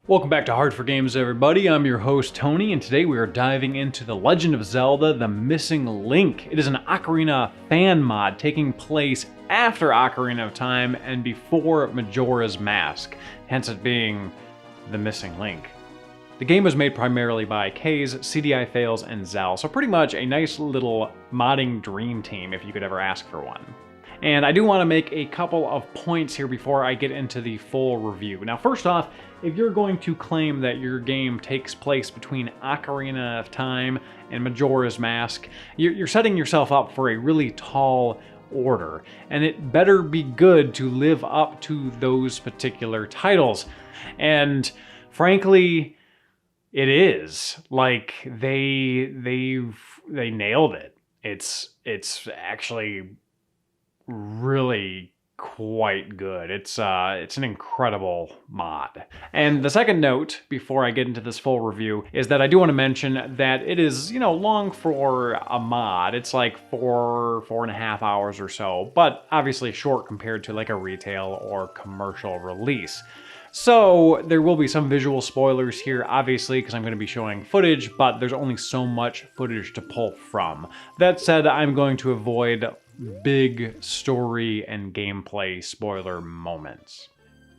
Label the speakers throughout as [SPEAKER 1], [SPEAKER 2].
[SPEAKER 1] Welcome back to Hard4Games, everybody. I'm your host, Tony, and today we are diving into The Legend of Zelda, The Missing Link. It is an Ocarina fan mod taking place after Ocarina of Time and before Majora's Mask, hence it being The Missing Link. The game was made primarily by Kaze, CDi-Fails, and DezZival, so pretty much a nice little modding dream team if you could ever ask for one. And I do want to make a couple of points here before I get into the full review. Now, first off, if you're going to claim that your game takes place between Ocarina of Time and Majora's Mask, you're setting yourself up for a really tall order, and it better be good to live up to those particular titles. And frankly, it is. Like, they nailed it. It's actually really quite good. It's an incredible mod. And the second note, before I get into this full review, is that I do want to mention that it is, long for a mod. It's like 4.5 hours or so, but obviously short compared to like a retail or commercial release. So there will be some visual spoilers here, obviously, because I'm going to be showing footage, but there's only so much footage to pull from. That said, I'm going to avoid big story and gameplay spoiler moments.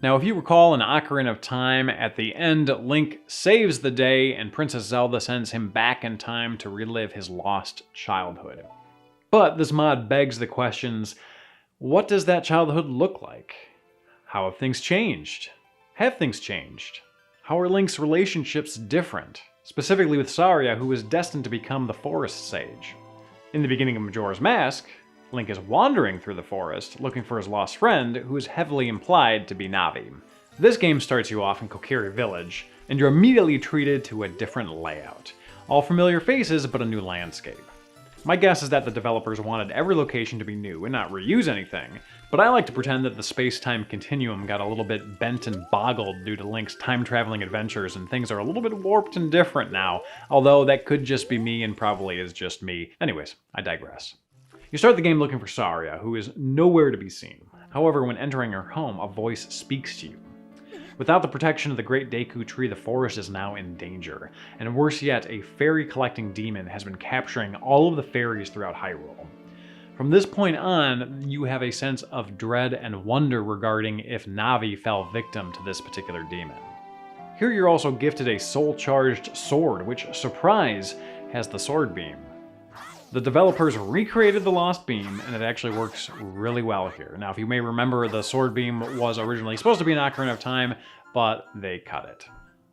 [SPEAKER 1] Now, if you recall in Ocarina of Time, at the end, Link saves the day and Princess Zelda sends him back in time to relive his lost childhood. But this mod begs the questions, what does that childhood look like? How have things changed? Have things changed? How are Link's relationships different? Specifically with Sauraen, who is destined to become the Forest Sage. In the beginning of Majora's Mask, Link is wandering through the forest, looking for his lost friend, who is heavily implied to be Navi. This game starts you off in Kokiri Village, and you're immediately treated to a different layout. All familiar faces, but a new landscape. My guess is that the developers wanted every location to be new and not reuse anything, but I like to pretend that the space-time continuum got a little bit bent and boggled due to Link's time-traveling adventures, and things are a little bit warped and different now, although that could just be me and probably is just me. Anyways, I digress. You start the game looking for Sauraen, who is nowhere to be seen. However, when entering her home, a voice speaks to you. Without the protection of the great Deku tree, the forest is now in danger. And worse yet, a fairy-collecting demon has been capturing all of the fairies throughout Hyrule. From this point on, you have a sense of dread and wonder regarding if Navi fell victim to this particular demon. Here you're also gifted a soul-charged sword, which, surprise, has the sword beam. The developers recreated the Lost Beam, and it actually works really well here. Now, if you may remember, the Sword Beam was originally supposed to be an Ocarina of Time, but they cut it.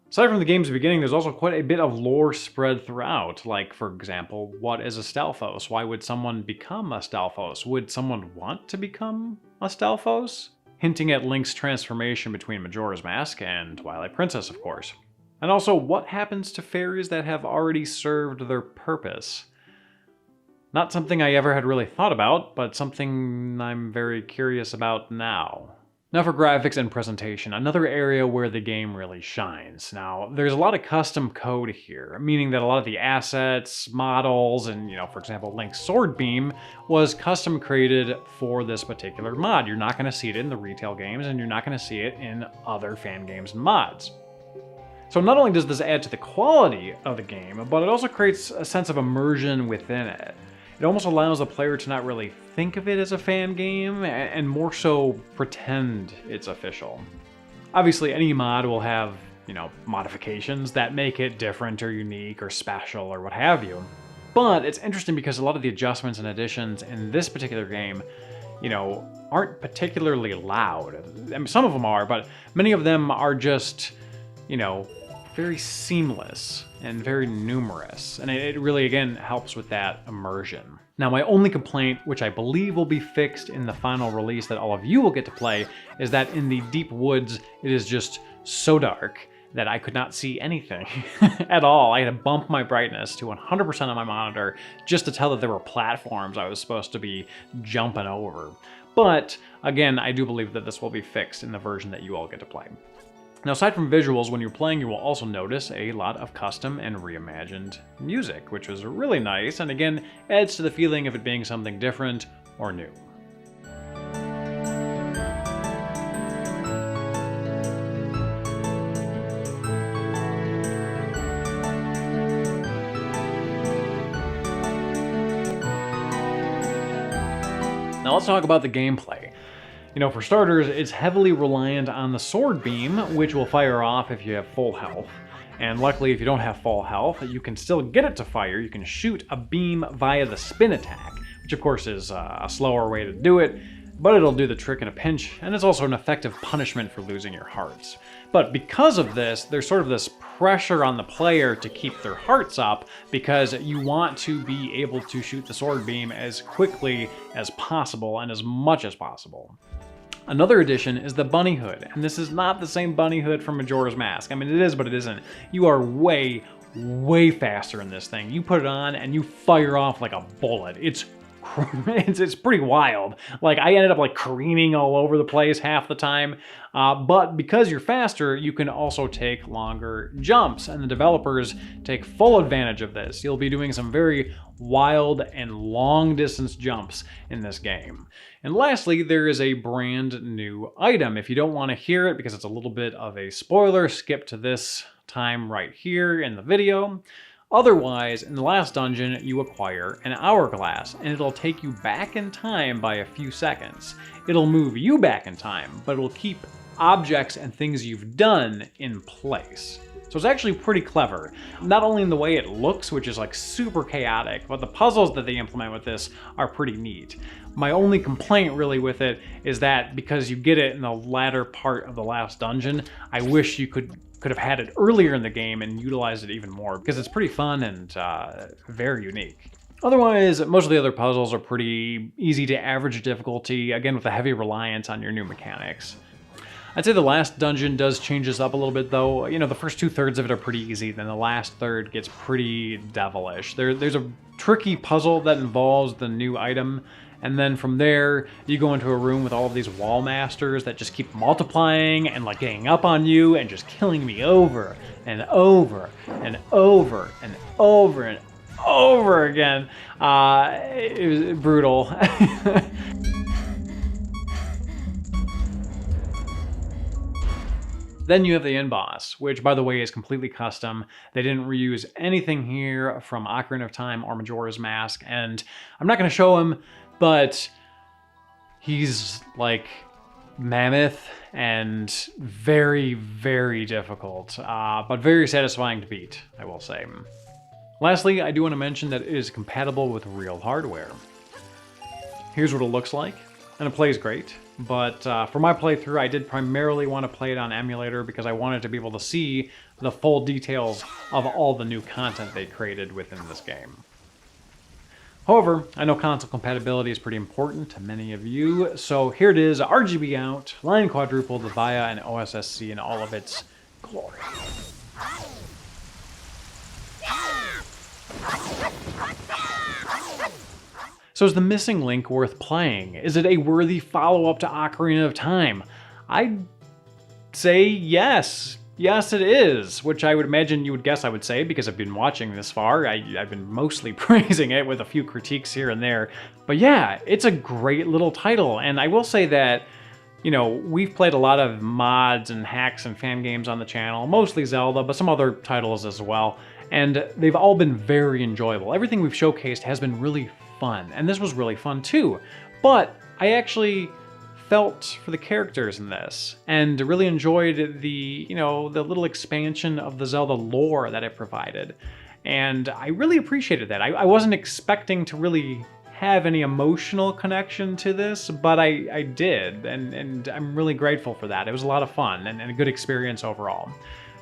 [SPEAKER 1] Aside from the game's beginning, there's also quite a bit of lore spread throughout. Like, for example, what is a Stalfos? Why would someone become a Stalfos? Would someone want to become a Stalfos? Hinting at Link's transformation between Majora's Mask and Twilight Princess, of course. And also, what happens to fairies that have already served their purpose? Not something I ever had really thought about, but something I'm very curious about now. Now for graphics and presentation, another area where the game really shines. Now, there's a lot of custom code here, meaning that a lot of the assets, models, and, for example, Link's sword beam was custom created for this particular mod. You're not going to see it in the retail games, and you're not going to see it in other fan games and mods. So not only does this add to the quality of the game, but it also creates a sense of immersion within it. It almost allows the player to not really think of it as a fan game, and more so pretend it's official. Obviously, any mod will have, modifications that make it different or unique or special or what have you. But it's interesting because a lot of the adjustments and additions in this particular game, aren't particularly loud. I mean, some of them are, but many of them are just, very seamless and very numerous, and it really, again, helps with that immersion. Now, my only complaint, which I believe will be fixed in the final release that all of you will get to play, is that in the deep woods, it is just so dark that I could not see anything at all. I had to bump my brightness to 100% on my monitor just to tell that there were platforms I was supposed to be jumping over. But, again, I do believe that this will be fixed in the version that you all get to play. Now, aside from visuals, when you're playing, you will also notice a lot of custom and reimagined music, which was really nice, and again, adds to the feeling of it being something different or new. Now let's talk about the gameplay. You know, for starters, it's heavily reliant on the sword beam, which will fire off if you have full health. And luckily, if you don't have full health, you can still get it to fire. You can shoot a beam via the spin attack, which of course is a slower way to do it, but it'll do the trick in a pinch, and it's also an effective punishment for losing your hearts. But because of this, there's sort of this pressure on the player to keep their hearts up, because you want to be able to shoot the sword beam as quickly as possible and as much as possible. Another addition is the bunny hood, and this is not the same bunny hood from Majora's Mask. I mean, it is, but it isn't. You are way faster in this thing. You put it on and you fire off like a bullet. It's pretty wild. Like, I ended up like careening all over the place half the time, but because you're faster, you can also take longer jumps, and the developers take full advantage of this. You'll be doing some very wild and long distance jumps in this game. And lastly, there is a brand new item. If you don't want to hear it because it's a little bit of a spoiler, skip to this time right here in the video. Otherwise, in the last dungeon, you acquire an hourglass, and it'll take you back in time by a few seconds. It'll move you back in time, but it'll keep objects and things you've done in place. So it's actually pretty clever. Not only in the way it looks, which is like super chaotic, but the puzzles that they implement with this are pretty neat. My only complaint really with it is that because you get it in the latter part of the last dungeon, I wish you could have had it earlier in the game and utilized it even more, because it's pretty fun and very unique. Otherwise, most of the other puzzles are pretty easy to average difficulty, again with a heavy reliance on your new mechanics. I'd say the last dungeon does change this up a little bit though. You know, the first 2/3 of it are pretty easy, then the last third gets pretty devilish. There's a tricky puzzle that involves the new item, and then from there, you go into a room with all of these wall masters that just keep multiplying and like getting up on you and just killing me over and over and over and over and over again. It was brutal. Then you have the end boss, which by the way is completely custom. They didn't reuse anything here from Ocarina of Time or Majora's Mask, and I'm not gonna show him, but he's like mammoth and very, very difficult, but very satisfying to beat, I will say. Lastly, I do want to mention that it is compatible with real hardware. Here's what it looks like, and it plays great. But for my playthrough, I did primarily want to play it on emulator because I wanted to be able to see the full details of all the new content they created within this game. However, I know console compatibility is pretty important to many of you, so here it is, RGB out, line quadrupled via an OSSC in all of its glory. So is the missing link worth playing? Is it a worthy follow-up to Ocarina of Time? I'd say yes. Yes, it is, which I would imagine you would guess I would say because I've been watching this far. I've been mostly praising it with a few critiques here and there. But yeah, it's a great little title, and I will say that, you know, we've played a lot of mods and hacks and fan games on the channel, mostly Zelda, but some other titles as well, and they've all been very enjoyable. Everything we've showcased has been really fun, and this was really fun too. But I actually felt for the characters in this and really enjoyed the, you know, the little expansion of the Zelda lore that it provided. And I really appreciated that. I wasn't expecting to really have any emotional connection to this, but I did, and I'm really grateful for that. It was a lot of fun and a good experience overall.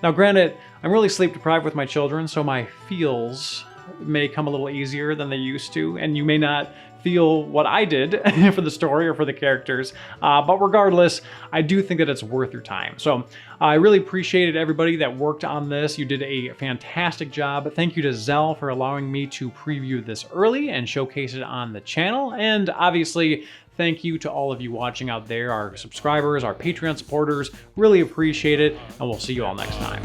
[SPEAKER 1] Now granted, I'm really sleep deprived with my children, so my feels may come a little easier than they used to, and you may not feel what I did for the story or for the characters, but regardless, I do think that it's worth your time. So I really appreciated everybody that worked on this. You did a fantastic job. Thank you to Zell for allowing me to preview this early and showcase it on the channel, and obviously thank you to all of you watching out there, our subscribers, our Patreon supporters. Really appreciate it, and we'll see you all next time.